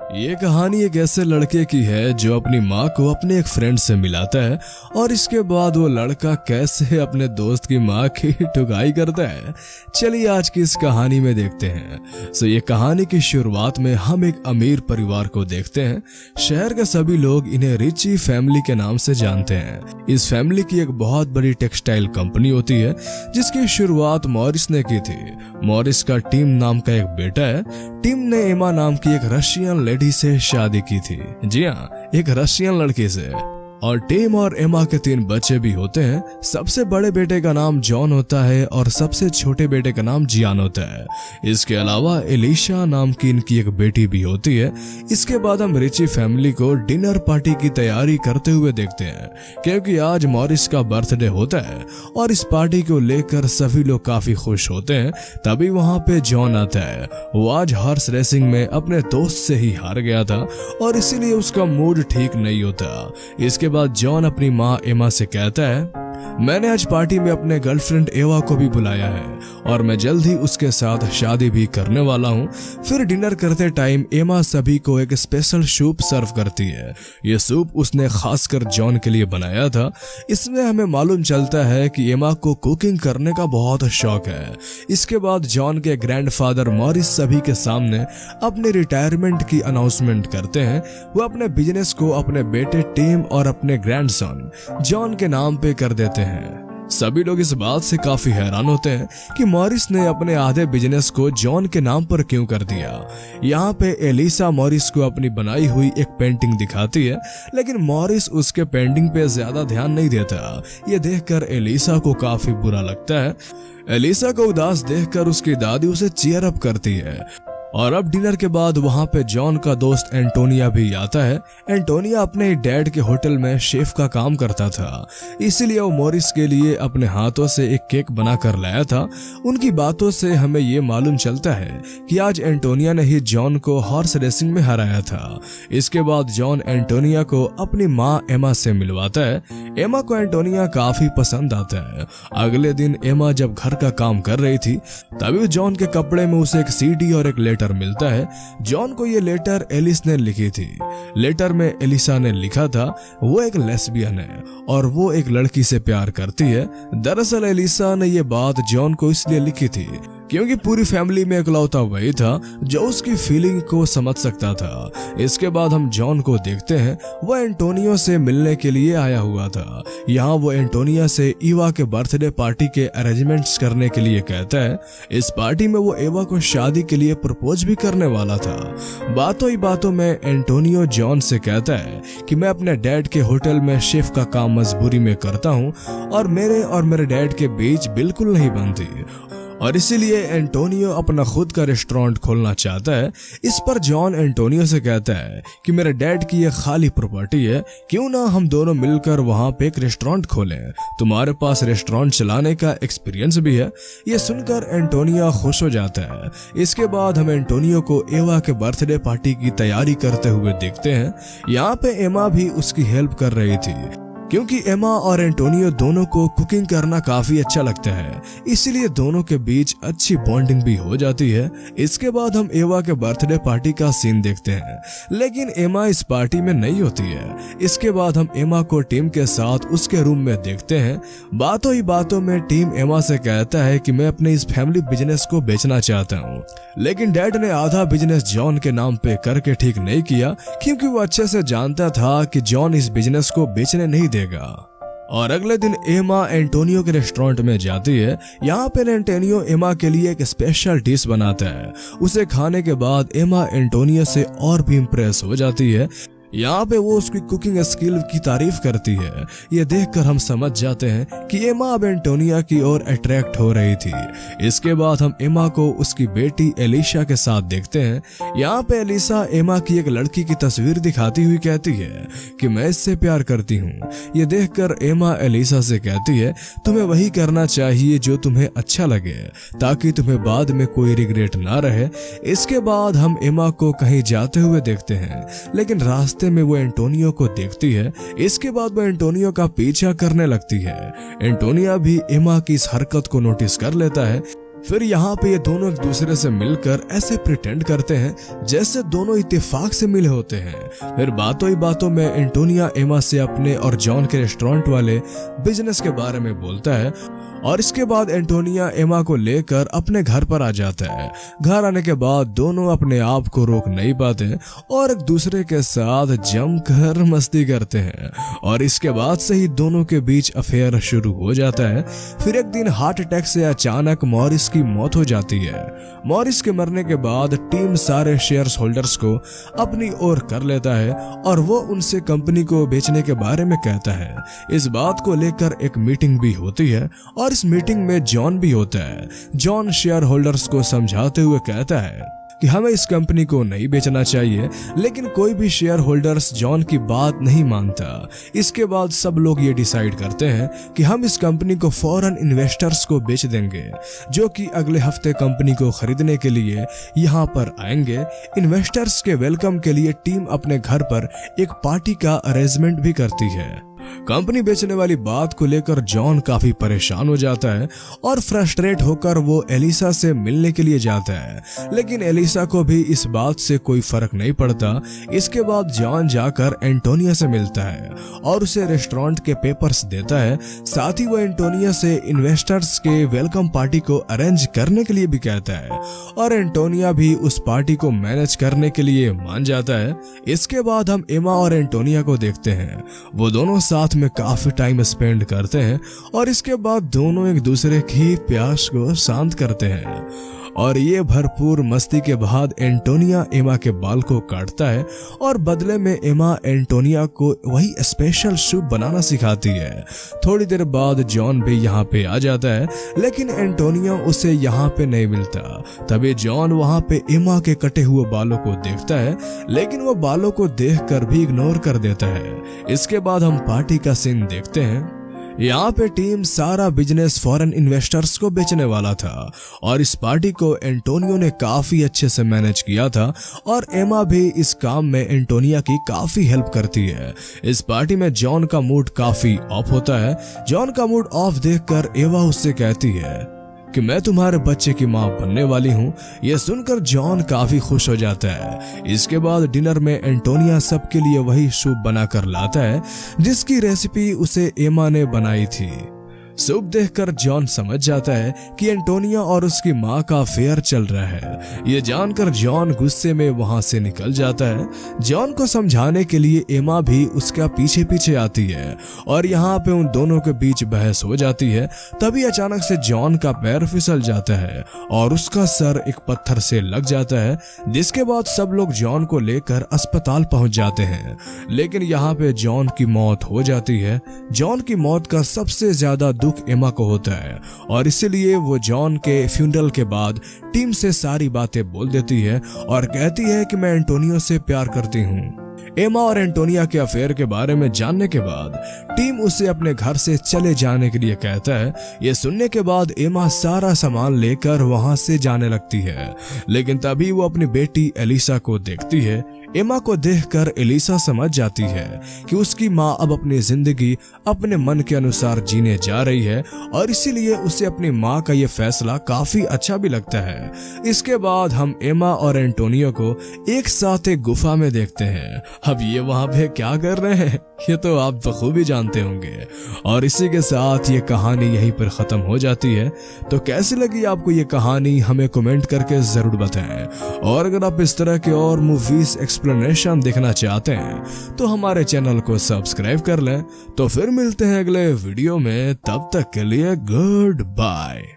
ये कहानी एक ऐसे लड़के की है जो अपनी माँ को अपने एक फ्रेंड से मिलाता है और इसके बाद वो लड़का कैसे अपने दोस्त की माँ की ठुकाई करता है। चलिए आज की इस कहानी में देखते हैं। ये कहानी की शुरुआत में हम एक अमीर परिवार को देखते हैं। शहर के सभी लोग इन्हें रिची फैमिली के नाम से जानते हैं। इस फैमिली की एक बहुत बड़ी टेक्सटाइल कंपनी होती है जिसकी शुरुआत मॉरिस ने की थी। मॉरिस का टिम नाम का एक बेटा है। टिम ने एमा नाम की एक रशियन लेडी से शादी की थी। जी हाँ, एक रशियन लड़की से। और टिम और एमा के 3 बच्चे भी होते हैं। सबसे बड़े बेटे का नाम जॉन होता है और सबसे छोटे बेटे का नाम जियान होता है। इसके अलावा एलिशा नाम की इनकी एक बेटी भी होती है। इसके बाद हम रिची फैमिली को डिनर पार्टी की तैयारी करते हुए देखते हैं क्योंकि आज मॉरिस का बर्थडे होता है और इस पार्टी को लेकर सभी लोग काफी खुश होते हैं। तभी वहां पे जॉन आता है। वो आज हॉर्स रेसिंग में अपने दोस्त से ही हार गया था और इसीलिए उसका मूड ठीक नहीं होता। इसके बाद जॉन अपनी माँ एमा से कहता है, मैंने आज पार्टी में अपने गर्लफ्रेंड एवा को भी बुलाया है और मैं जल्द ही उसके साथ शादी भी करने वाला हूँ। फिर डिनर करते टाइम एमा सभी को एक स्पेशल सूप सर्व करती है। ये सूप उसने खासकर जॉन के लिए बनाया था। इसमें हमें मालूम चलता है कि एमा को कुकिंग करने का बहुत शौक है। इसके बाद जॉन के ग्रैंडफादर मॉरिस सभी के सामने अपने रिटायरमेंट की अनाउंसमेंट करते हैं। वो अपने बिजनेस को अपने बेटे टिम और अपने ग्रैंडसन जॉन के नाम पे कर देते हैं। सभी लोग इस बात से काफी हैरान होते हैं कि मॉरिस ने अपने आधे बिजनेस को जॉन के नाम पर क्यों कर दिया। यहाँ पे एलिसा मॉरिस को अपनी बनाई हुई एक पेंटिंग दिखाती है, लेकिन मॉरिस उसके पेंटिंग पे ज्यादा ध्यान नहीं देता। ये देखकर एलिसा को काफी बुरा लगता है। एलिसा को उदास देखकर उसकी दादी उसे चीयर अप करती है। और अब डिनर के बाद वहां पे जॉन का दोस्त एंटोनिया भी आता है। एंटोनिया अपने डैड के होटल में शेफ का काम करता था, इसीलिए वो मॉरिस के लिए अपने हाथों से एक केक बना कर लाया था। उनकी बातों से हमें ये मालूम चलता है कि आज एंटोनिया ने ही जॉन को हॉर्स रेसिंग में हराया था। इसके बाद जॉन एंटोनिया को अपनी माँ एमा से मिलवाता है। एमा को एंटोनिया काफी पसंद आता है। अगले दिन एमा जब घर का काम कर रही थी तभी जॉन के कपड़े में उसे एक सीडी और एक लेटर मिलता है। जॉन को ये लेटर एलिस ने लिखी थी। लेटर में एलिसा ने लिखा था वो एक लेस्बियन है और वो एक लड़की से प्यार करती है। दरअसल एलिसा ने ये बात जॉन को इसलिए लिखी थी क्योंकि पूरी फैमिली में इकलौता वही था जो उसकी फीलिंग को समझ सकता था। इसके बाद हम जॉन को देखते हैं। वो एंटोनियो से मिलने के लिए आया हुआ था। यहाँ वो एंटोनिया से ईवा के बर्थडे पार्टी के अरेंजमेंट्स करने के लिए कहता है। इस पार्टी में वो एवा को शादी के लिए प्रपोज भी करने वाला था। बातों ही बातों में एंटोनियो जॉन से कहता है कि मैं अपने डैड के होटल में शेफ का काम मजबूरी में करता हूँ और मेरे डैड के बीच बिल्कुल नहीं बनती और इसीलिए एंटोनियो अपना खुद का रेस्टोरेंट खोलना चाहता है। इस पर जॉन एंटोनियो से कहता है कि मेरे डैड की ये खाली प्रॉपर्टी है, क्यों ना हम दोनों मिलकर वहां पे एक रेस्टोरेंट खोलें। तुम्हारे पास रेस्टोरेंट चलाने का एक्सपीरियंस भी है। ये सुनकर एंटोनियो खुश हो जाता है। इसके बाद हम एंटोनियो को एवा के बर्थडे पार्टी की तैयारी करते हुए देखते हैं। यहाँ पे एमा भी उसकी हेल्प कर रही थी क्योंकि एमा और एंटोनियो दोनों को कुकिंग करना काफी अच्छा लगता है, इसीलिए दोनों के बीच अच्छी बॉन्डिंग भी हो जाती है। इसके बाद हम एवा के बर्थडे पार्टी का सीन देखते हैं, लेकिन एमा इस पार्टी में नहीं होती है। इसके बाद हम एमा को टीम के साथ उसके रूम में देखते हैं। बातों ही बातों में टीम एमा से कहता है कि मैं अपने इस फैमिली बिजनेस को बेचना चाहता हूँ, लेकिन डैड ने आधा बिजनेस जॉन के नाम पे करके ठीक नहीं किया क्योंकि वो अच्छे से जानता था कि जॉन इस बिजनेस को बेचने नहीं देगा। और अगले दिन एमा एंटोनियो के रेस्टोरेंट में जाती है। यहाँ पे एंटोनियो एमा के लिए एक स्पेशल डिश बनाता है। उसे खाने के बाद एमा एंटोनियो से और भी इम्प्रेस हो जाती है। यहाँ पे वो उसकी कुकिंग स्किल की तारीफ करती है। ये देखकर हम समझ जाते हैं कि एमा अब एंटोनिया की ओर अट्रैक्ट हो रही थी। इसके बाद हम एमा को उसकी बेटी एलिशा के साथ देखते हैं। यहाँ पे एलिसा एमा की एक लड़की की तस्वीर दिखाती हुई कहती है कि मैं इससे प्यार करती हूँ। ये देखकर एमा एलिसा से कहती है तुम्हें वही करना चाहिए जो तुम्हें अच्छा लगे ताकि तुम्हें बाद में कोई रिग्रेट ना रहे। इसके बाद हम एमा को कहीं जाते हुए देखते हैं, लेकिन रास्ते में वो एंटोनियो को देखती है। इसके बाद वो एंटोनियो का पीछा करने लगती है। एंटोनिया भी एमा की इस हरकत को नोटिस कर लेता है। फिर यहाँ पे ये दोनों एक दूसरे से मिलकर ऐसे प्रिटेंड करते हैं जैसे दोनों इत्तेफाक से मिले होते हैं। फिर बातों ही बातों में एंटोनिया एमा से अपने और जॉन के रेस्टोरेंट वाले बिजनेस के बारे में बोलता है और इसके बाद एंटोनिया एमा को लेकर अपने घर पर आ जाता है। घर आने के बाद दोनों अपने आप को रोक नहीं पाते और एक दूसरे के साथ जमकर मस्ती करते हैं और इसके बाद से ही दोनों के बीच अफेयर शुरू हो जाता है। फिर एक दिन हार्ट अटैक से अचानक मॉरिस की मौत हो जाती है। मॉरिस के मरने के बाद टीम सारे शेयर होल्डर्स को अपनी ओर कर लेता है और वो उनसे कंपनी को बेचने के बारे में कहता है। इस बात को लेकर एक मीटिंग भी होती है और इस मीटिंग में जॉन भी होता है। जॉन शेयर होल्डर्स को समझाते हुए कहता है कि हमें इस कंपनी को नहीं बेचना चाहिए, लेकिन कोई भी शेयर होल्डर्स जॉन की बात नहीं मानता। इसके बाद सब लोग ये डिसाइड करते हैं कि हम इस कंपनी को फॉरेन इन्वेस्टर्स को बेच देंगे, जो कि अगले हफ्ते कंपनी को खरीदने के लिए यहाँ पर आएंगे। इन्वेस्टर्स के वेलकम के लिए टीम अपने घर पर एक पार्टी का अरेंजमेंट भी करती है। कंपनी बेचने वाली बात को लेकर जॉन काफी परेशान हो जाता है और फ्रस्ट्रेट होकर वो एलिसा से मिलने के लिए जाता है, लेकिन एलिसा को भी इस बात से कोई फर्क नहीं पड़ता। इसके बाद जॉन जाकर एंटोनिया से मिलता है और उसे रेस्टोरेंट के पेपर्स देता है। साथ ही वो एंटोनिया से इन्वेस्टर्स के वेलकम पार्टी को अरेंज करने के लिए भी कहता है और एंटोनिया भी उस पार्टी को मैनेज करने के लिए मान जाता है। इसके बाद हम एमा और एंटोनिया को देखते हैं। वो दोनों साथ में काफी टाइम स्पेंड करते हैं और इसके बाद दोनों एक दूसरे की प्यास को शांत करते हैं और ये भरपूर मस्ती के बाद एंटोनिया एमा के बाल को काटता है और बदले में एमा एंटोनिया को वही स्पेशल सूप बनाना सिखाती है। थोड़ी देर बाद जॉन भी यहाँ पे आ जाता है, लेकिन एंटोनिया उसे यहाँ पे नहीं मिलता। तभी जॉन वहाँ पे एमा के कटे हुए बालों को देखता है, लेकिन वो बालों को देखकर भी इग्नोर कर देता है। इसके बाद हम पार्टी का सीन देखते हैं। यहाँ पे टीम सारा बिजनेस फॉरेन इन्वेस्टर्स को बेचने वाला था और इस पार्टी को एंटोनियो ने काफी अच्छे से मैनेज किया था और एमा भी इस काम में एंटोनिया की काफी हेल्प करती है। इस पार्टी में जॉन का मूड काफी ऑफ होता है। जॉन का मूड ऑफ देखकर एवा उससे कहती है कि मैं तुम्हारे बच्चे की मां बनने वाली हूं। यह सुनकर जॉन काफी खुश हो जाता है। इसके बाद डिनर में एंटोनिया सबके लिए वही सूप बनाकर लाता है जिसकी रेसिपी उसे एमा ने बनाई थी। सूप देखकर जॉन समझ जाता है कि एंटोनिया और उसकी माँ का अफेयर चल रहा है। ये जानकर जॉन गुस्से में वहां से निकल जाता है। जॉन को समझाने के लिए एमा भी उसका पीछे पीछे आती है और यहाँ पे उन दोनों के बीच बहस हो जाती है। तभी अचानक से जॉन का पैर फिसल जाता है और उसका सर एक पत्थर से लग जाता है, जिसके बाद सब लोग जॉन को लेकर अस्पताल पहुंच जाते हैं। लेकिन यहाँ पे जॉन की मौत हो जाती है। जॉन की मौत का सबसे ज्यादा दुख एमा को होता है और इसीलिए वो जॉन के फ्यूनरल के बाद टीम से सारी बातें बोल देती है और कहती है कि मैं एंटोनियो से प्यार करती हूँ। एमा और एंटोनिया के अफेयर के बारे में जानने के बाद टीम उसे अपने घर से चले जाने के लिए कहता है। ये सुनने के बाद एमा सारा सामान लेकर वहां से जाने लगती है, लेकिन तभी वो अपनी बेटी एलिसा को देखती है। एमा को देखकर एलिसा समझ जाती है कि उसकी माँ अब अपनी जिंदगी अपने मन के अनुसार जीने जा रही है और इसीलिए उसे अपनी माँ का ये फैसला काफी अच्छा भी लगता है। इसके बाद हम एमा और एंटोनियो को एक साथ एक गुफा में देखते हैं। अब ये वहां पे क्या कर रहे हैं ये तो आप बखूबी जानते होंगे। और इसी के साथ ये कहानी यहीं पर खत्म हो जाती है। तो कैसी लगी आपको ये कहानी हमें कमेंट करके जरूर बताएं। और अगर आप इस तरह के और मूवीज एक्सप्लेनेशन देखना चाहते हैं तो हमारे चैनल को सब्सक्राइब कर लें। तो फिर मिलते हैं अगले वीडियो में, तब तक के लिए गुड बाय।